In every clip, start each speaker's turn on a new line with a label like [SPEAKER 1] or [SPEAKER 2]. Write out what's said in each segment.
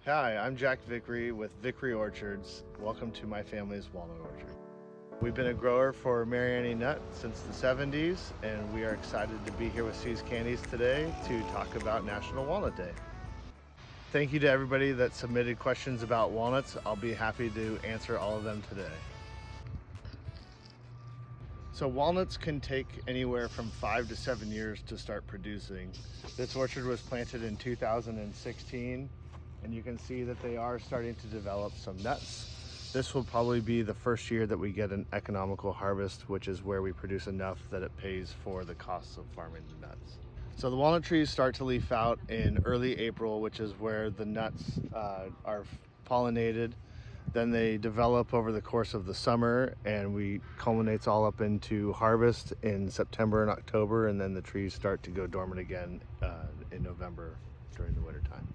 [SPEAKER 1] Hi, I'm Jack Vickrey with Vickrey Orchards. Welcome to my family's walnut orchard. We've been a grower for Mariani nut since the 70s, and we are excited to be here with See's Candies today to talk about National Walnut Day. Thank you to everybody that submitted questions about walnuts. I'll be happy to answer all of them today. So walnuts can take anywhere from 5 to 7 years to start producing. This orchard was planted in 2016, and you can see that they are starting to develop some nuts. This will probably be the first year that we get an economical harvest, which is where we produce enough that it pays for the costs of farming the nuts. So the walnut trees start to leaf out in early April, which is where the nuts are pollinated. Then they develop over the course of the summer, and we culminates all up into harvest in September and October, and then the trees start to go dormant again in November during the winter time.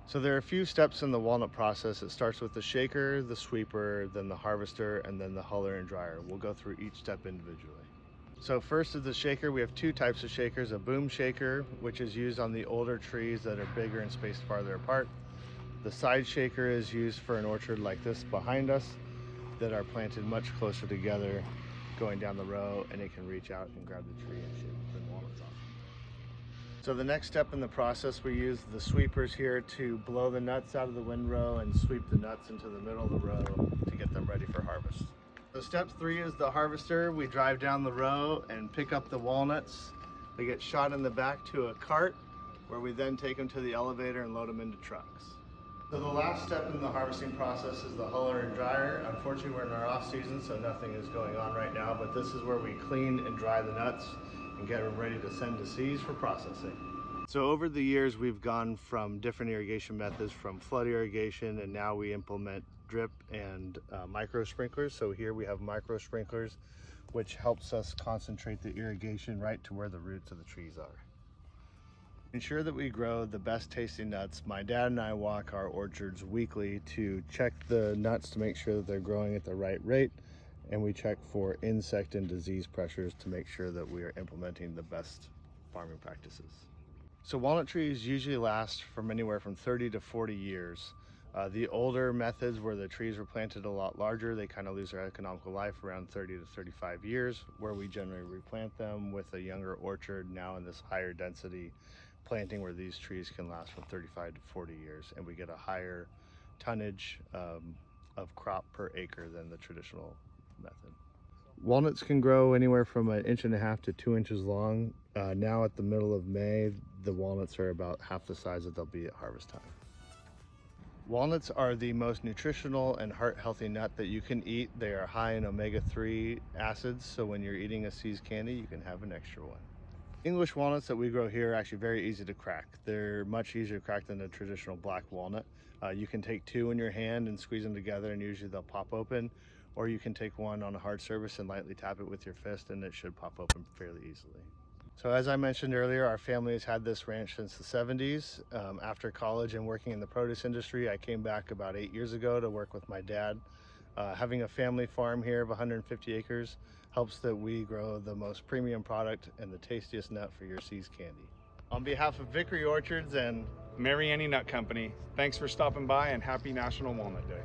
[SPEAKER 1] So there are a few steps in the walnut process. It starts with the shaker, the sweeper, then the harvester, and then the huller and dryer. We'll go through each step individually. So first is the shaker. We have two types of shakers: a boom shaker, which is used on the older trees that are bigger and spaced farther apart. The side shaker is used for an orchard like this behind us that are planted much closer together going down the row, and it can reach out and grab the tree and shake the walnuts off. So the next step in the process, we use the sweepers here to blow the nuts out of the windrow and sweep the nuts into the middle of the row to get them ready for harvest. So step 3 is the harvester. We drive down the row and pick up the walnuts. They get shot in the back to a cart, where we then take them to the elevator and load them into trucks. So the last step in the harvesting process is the huller and dryer. Unfortunately, we're in our off season, so nothing is going on right now, but this is where we clean and dry the nuts and get them ready to send to See's for processing. So over the years, we've gone from different irrigation methods, from flood irrigation, and now we implement drip and micro sprinklers. So here we have micro sprinklers, which helps us concentrate the irrigation right to where the roots of the trees are. Ensure that we grow the best tasting nuts. My dad and I walk our orchards weekly to check the nuts to make sure that they're growing at the right rate, and we check for insect and disease pressures to make sure that we are implementing the best farming practices. So walnut trees usually last from anywhere from 30 to 40 years. The older methods, where the trees were planted a lot larger, they kind of lose their economical life around 30 to 35 years, where we generally replant them with a younger orchard now in this higher density planting, where these trees can last from 35 to 40 years, and we get a higher tonnage of crop per acre than the traditional method. Walnuts can grow anywhere from 1.5 inches to 2 inches long. Now at the middle of May, the walnuts are about half the size that they'll be at harvest time. Walnuts are the most nutritional and heart healthy nut that you can eat. They are high in omega-3 acids, so when you're eating a See's candy, you can have an extra one. English walnuts that we grow here are actually very easy to crack. They're much easier to crack than a traditional black walnut. You can take 2 in your hand and squeeze them together, and usually they'll pop open, or you can take one on a hard surface and lightly tap it with your fist, and it should pop open fairly easily. So as I mentioned earlier, our family has had this ranch since the 70s. After college and working in the produce industry, I came back about 8 years ago to work with my dad. Having a family farm here of 150 acres helps that we grow the most premium product and the tastiest nut for your See's candy. On behalf of Vickrey Orchards and
[SPEAKER 2] Mariani Nut Company, thanks for stopping by, and happy National Walnut Day.